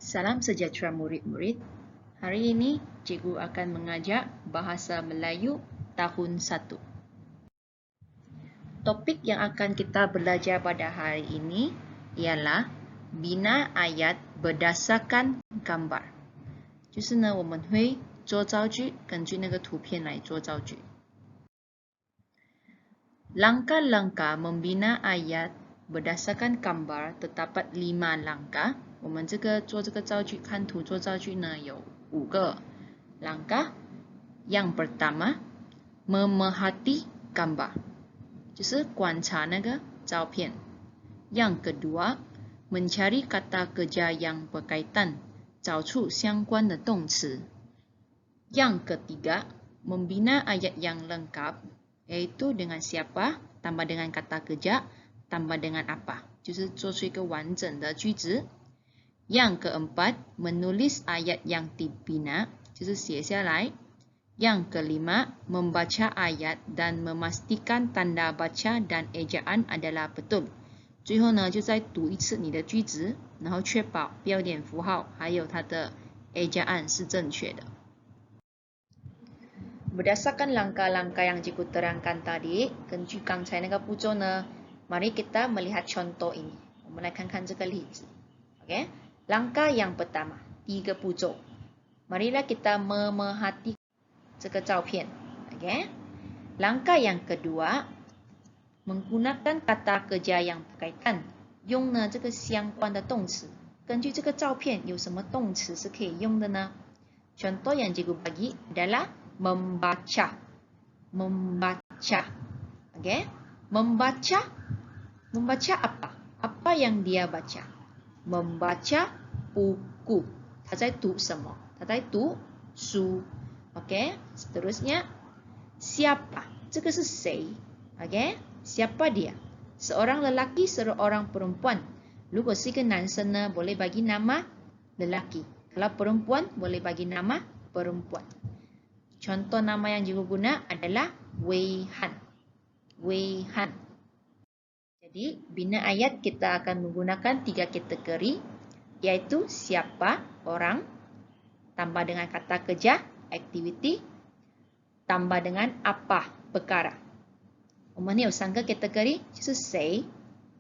Salam sejahtera murid-murid. Hari ini cikgu akan mengajar Bahasa Melayu tahun 1. Topik yang akan kita belajar pada hari ini ialah bina ayat berdasarkan gambar. 就是呢，我们会做造句，根据那个图片来做造句。Langkah-langkah membina ayat berdasarkan gambar terdapat 5 langkah。我们做这个造句，看图做造句呢有5个langkah。Yang pertama, memerhati gambar， 就是观察那个照片。Yang kedua, mencari kata kerja yang berkaitan， 找出相关的动词。Yang ketiga, membina ayat yang lengkap， yaitu dengan siapa tambah dengan kata kerja tambah dengan apa， 就是做出一个完整的句子。Yang keempat, menulis ayat yang dibina， 就是写下来。Yang kelima, membaca ayat dan memastikan tanda baca dan ejaan adalah betul。 最后呢，就再读一次你的句子，然后确保标点符号还有它的 ejaan 是正确的。Berdasarkan langkah-langkah yang cikgu terangkan tadi， 根据刚才那个步骤呢， mari kita melihat contoh ini。 我们来看看这个例子。 OK， langkah yang pertama， 第一个步骤， marilah kita memerhati 这个照片。 OK， langkah yang kedua， menggunakan kata kerja yang berkaitan， 用呢这个相关的动词。根据这个照片有什么动词是可以用的呢？ Contoh yang cikgu bagi adalah membaca. Membaca. Okay? Membaca. Membaca apa? Apa yang dia baca? Membaca buku. 他在读什么？他在读书。 Okay? Seterusnya, siapa? 这个是谁？ Okay? Siapa dia? Seorang lelaki, seorang perempuan. 如果是一个男生呢， boleh bagi nama lelaki. Kalau perempuan, boleh bagi nama perempuan. Contoh nama yang cikgu guna adalah Weihan. Weihan. Jadi, bina ayat kita akan menggunakan 3 kategori, yaitu siapa, orang, tambah dengan kata kerja, activity, tambah dengan apa, perkara. 我们有3个 category， 就是谁，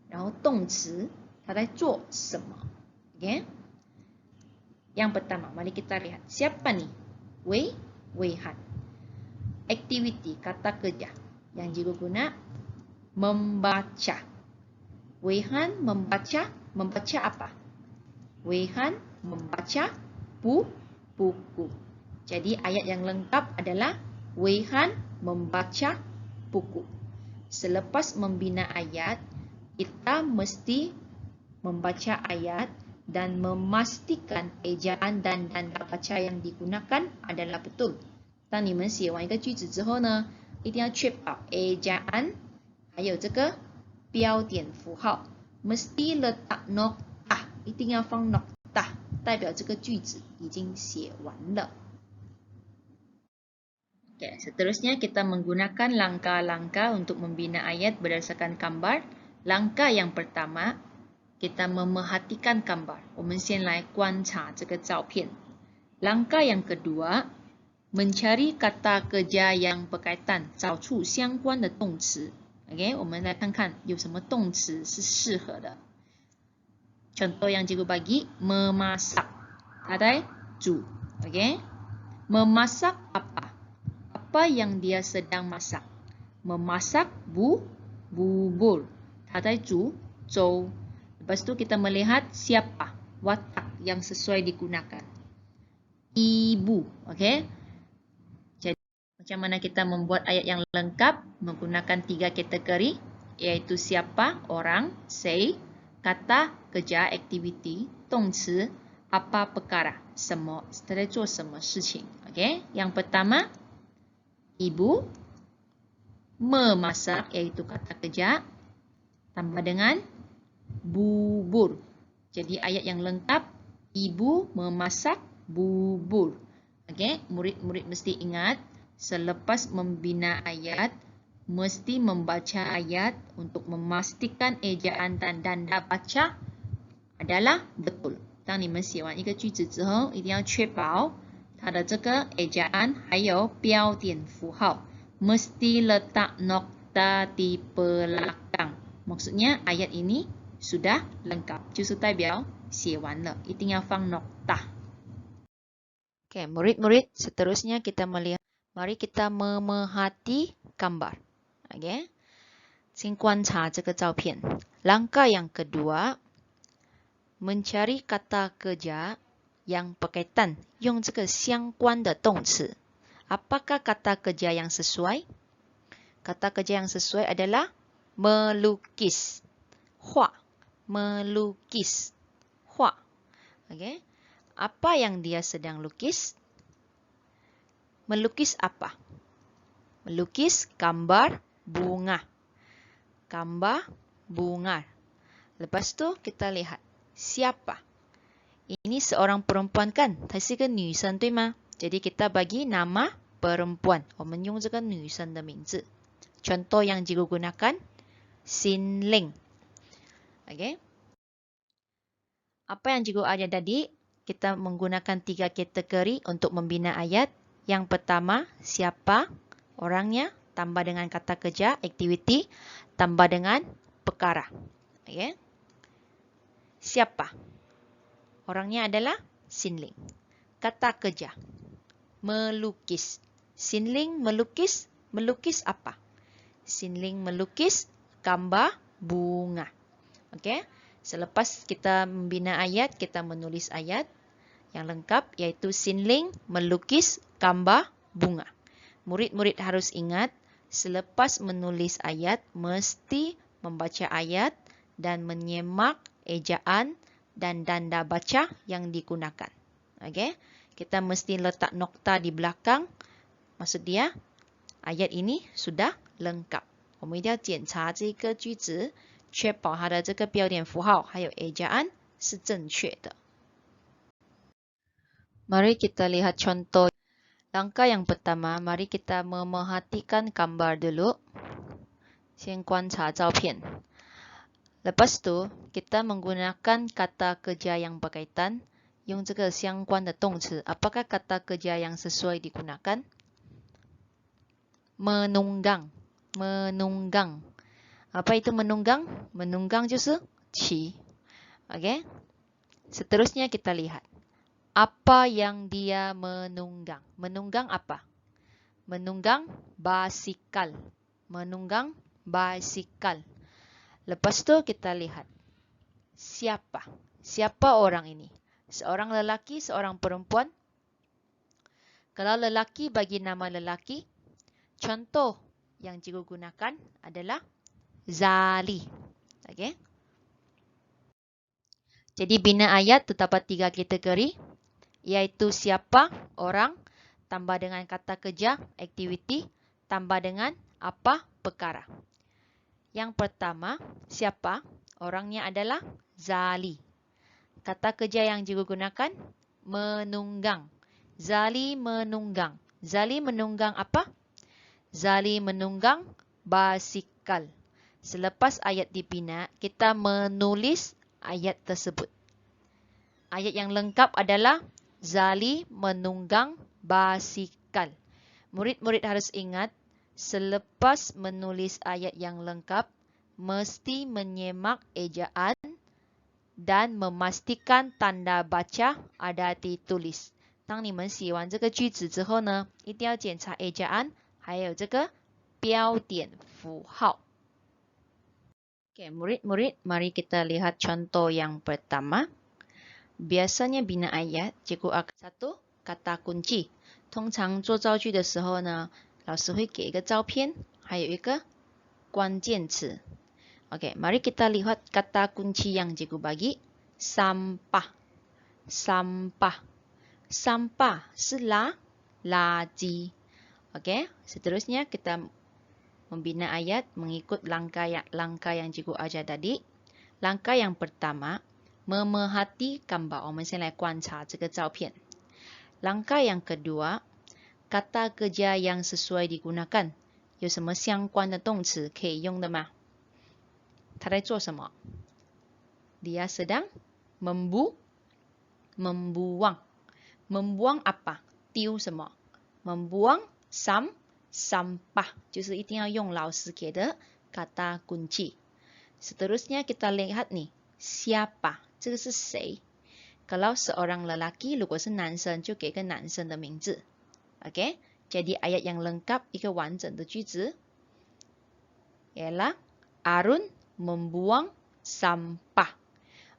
然后动词，他在做什么。 Okay? Yang pertama, mari kita lihat. Siapa nih? Weihan. Activity, kata kerja. Yang cikgu guna, membaca. Weihan membaca. Membaca apa? Weihan membaca buku. Jadi ayat yang lengkap adalah Weihan membaca buku. Selepas membina ayat, kita mesti membaca ayat dan memastikan ejaan dan tanda baca yang digunakan adalah betul. 当你们写完一个句子之后呢，一定要确保 ejaan 还有这个标点符号 mesti letak noktah， 一定要放 noktah， 代表这个句子已经写完了。 Okay, seterusnya kita menggunakan langkah-langkah untuk membina ayat berdasarkan gambar. Langkah yang pertama, kita memerhatikan gambar. 我们先来观察这个照片。 Langkah yang kedua, mencari kata kerja yang berkaitan， 找出相关的动词。 Okay, 我们来看看有什么动词是适合的。 Contoh yang cikgu bagi, memasak. 他在煮。 Okay? Memasak apa? Apa yang dia sedang masak? Memasak bubur. 他在煮粥。 Lepas tu kita melihat siapa, watak yang sesuai digunakan. Ibu, okay? Jadi macam mana kita membuat ayat yang lengkap menggunakan 3 kategori, yaitu siapa, orang, sei, kata kerja, activity, 动词, apa perkara, 什么，他在做什么事情。 Okay? Yang pertama, ibu memasak, yaitu kata kerja, tambah dengan bubur. Jadi ayat yang lengkap, ibu memasak bubur. Okay? Murid-murid mesti ingat, selepas membina ayat, mesti membaca ayat untuk memastikan ejaan dan tanda baca adalah betul. 当你们写完一个句子之后，一定要确保它的这个 ejaan 还有标点符号 mesti letak nokta di belakang. Maksudnya ayat ini sudah lengkap, 就是代表写完了，一定要放 nokta. Oke, murid-murid, seterusnya kita melihat, mari kita memerhati gambar. Oke, 请观察这个照片。Langkah yang kedua, mencari kata kerja yang berkaitan, 用这个相关的动词。Apakah kata kerja yang sesuai? Kata kerja yang sesuai adalah melukis, 画, melukis, 画. Okay. Apa yang dia sedang lukis? Melukis apa? Melukis gambar bunga. Gambar bunga. Lepas tu kita lihat siapa? Ini seorang perempuan kan? 她是个女生对吗？ Jadi kita bagi nama perempuan. 我们用这个女生的名字。Contoh yang digunakan Sin Ling. Okay. Apa yang cikgu ajar tadi? Kita menggunakan 3 kategori untuk membina ayat. Yang pertama, siapa orangnya, tambah dengan kata kerja, aktiviti, tambah dengan perkara. Okay. Siapa? Orangnya adalah Sin Ling. Kata kerja, melukis. Sin Ling melukis, melukis apa? Sin Ling melukis gambar bunga. Okey. Selepas kita membina ayat, kita menulis ayat yang lengkap, iaitu Sin Ling melukis gambar bunga. Murid-murid harus ingat, selepas menulis ayat, mesti membaca ayat dan menyemak ejaan dan tanda baca yang digunakan. Okey. Kita mesti letak nokta di belakang. Maksud dia, ayat ini sudah lengkap. 我们一定要检查这个句子，确保它的这个标点符号还有 ejaan 是正确的。Mari kita lihat contoh. Langkah yang pertama, mari kita memerhatikan gambar dulu. 先观察照片。Lepas tu, kita menggunakan kata kerja yang berkaitan, 用这个相关的动词。Apakah kata kerja yang sesuai digunakan? Menunggang, menunggang. Apa itu menunggang? Menunggang 就是骑。Okey. Seterusnya kita lihat. Apa yang dia menunggang? Menunggang apa? Menunggang basikal. Menunggang basikal. Lepas tu kita lihat. Siapa? Siapa orang ini? Seorang lelaki, seorang perempuan? Kalau lelaki, bagi nama lelaki. Contoh yang cikgu gunakan adalah Zali. Okey. Jadi bina ayat terdapat 3 kategori, iaitu siapa, orang, tambah dengan kata kerja, aktiviti, tambah dengan apa, perkara. Yang pertama, siapa? Orangnya adalah Zali. Kata kerja yang cikgu gunakan, menunggang. Zali menunggang. Zali menunggang apa? Zali menunggang basikal. Selepas ayat dibina, kita menulis ayat tersebut. Ayat yang lengkap adalah Zali menunggang basikal. Murid-murid harus ingat, selepas menulis ayat yang lengkap, mesti menyemak ejaan dan memastikan tanda baca ada ditulis. 当你们写完这个句子之后呢，一定要检查 ejaan 还有这个标点符号。Oke, murid-murid, mari kita lihat contoh yang pertama. Biasanya bina ayat, cikgu akan satu kata kunci. 通常做造句的时候呢，老师会给一个照片，还有一个关键词。Oke, mari kita lihat kata kunci yang cikgu bagi. Sampah, sampah, sampah 是垃圾。Oke, seterusnya kita membina ayat mengikut langkah yang cikgu ajar tadi. Langkah yang pertama, memerhati gambar. 我们先来观察这个照片。langkah yang kedua, kata kerja yang sesuai digunakan. 有什么相关的动词可以用的吗？他在做什么？Dia sedang membuang. Membuang apa？丢什么？membuang sampah， 就是一定要用老师给的 kata kunci. Seterusnya kita lihat nih, siapa? 这个是谁？ Kalau seorang lelaki, 如果是男生就给个男生的名字。OK， jadi ayat yang lengkap 一个完整的句子 ialah Arun membuang sampah.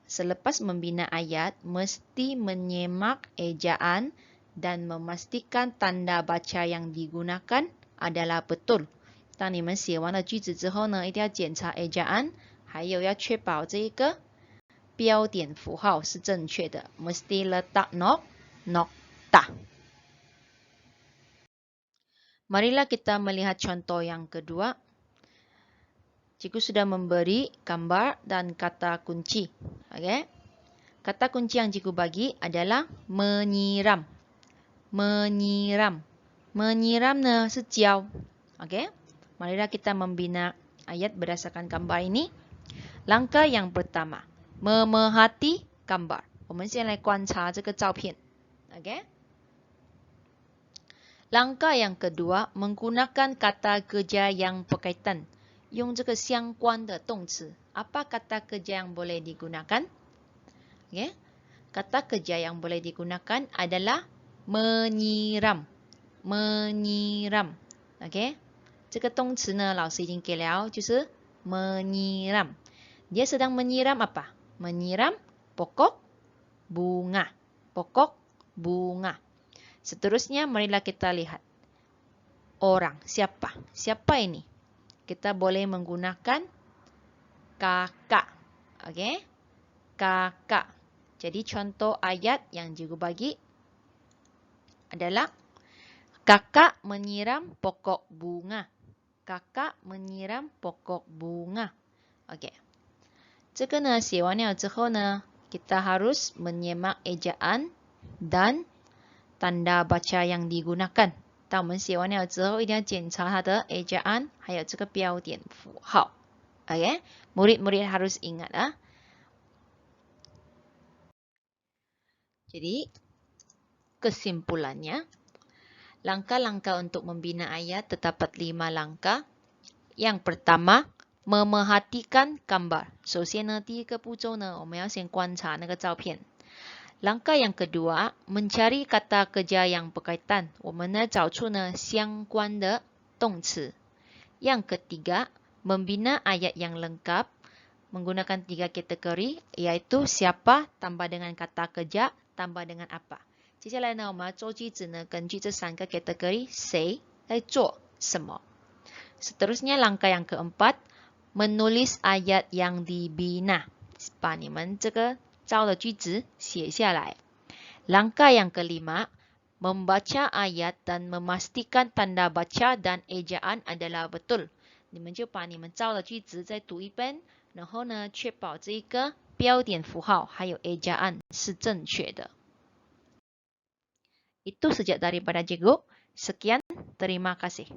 Selepas membina ayat, mesti menyemak ejaan dan memastikan tanda baca yang digunakan adalah betul. 当你们写完了句子之后呢，一定要检查 ejaan， 还有要确保这一个标点符号是正确的。Mesti letak nokta. Marilah kita melihat contoh yang kedua. Cikgu sudah memberi gambar dan kata kunci. Okay? Kata kunci yang cikgu bagi adalah menyiram. Menyiram. Menyiram 呢是浇. Okay? Marilah kita membina ayat berdasarkan gambar ini. Langkah yang pertama, memerhati gambar. 我们先来观察这个照片. Okay? Langkah yang kedua, menggunakan kata kerja yang berkaitan. 用这个相关的动词. Apa kata kerja yang boleh digunakan? Okay? Kata kerja yang boleh digunakan adalah menyiram. Menyiram. Okay? 这个动词呢，老师已经给了，就是 menyiram. Dia sedang menyiram apa? Menyiram pokok bunga. Pokok bunga. Seterusnya, marilah kita lihat. Orang. Siapa? Siapa ini? Kita boleh menggunakan kakak. Okay? Kakak. Jadi contoh ayat yang cikgu bagi adalah kakak menyiram pokok bunga. Kakak menyiram pokok bunga. Okay. 这个呢，写完了之后呢， kita harus menyemak ejaan dan tanda baca yang digunakan. 当我们写完了之后，一定要检查它的 ejaan 还有这个标点符号。Okay? Murid-murid harus ingat ah. Jadi, kesimpulannya, langkah-langkah untuk membina ayat terdapat 5 langkah. Yang pertama, memerhatikan gambar. 首先呢，第一个步骤呢，我们要先观察那个照片。Langkah yang kedua, mencari kata kerja yang berkaitan. 我们呢找出呢相关的动词。Yang ketiga, membina ayat yang lengkap menggunakan 3 kategori, yaitu siapa tambah dengan kata kerja tambah dengan apa. 接下来呢，我们要做句子呢，根据这3个 kategori， 谁在做什么。Seterusnya langkah yang keempat, menulis ayat yang dibina. 把你们这个造的句子写下来。Langkah yang kelima, membaca ayat dan memastikan tanda baca dan ejaan adalah betul. 你们就把你们造的句子再读一遍，然后呢，确保这个标点符号还有 ejaan 是正确的。Itu saja daripada cikgu. Sekian, terima kasih.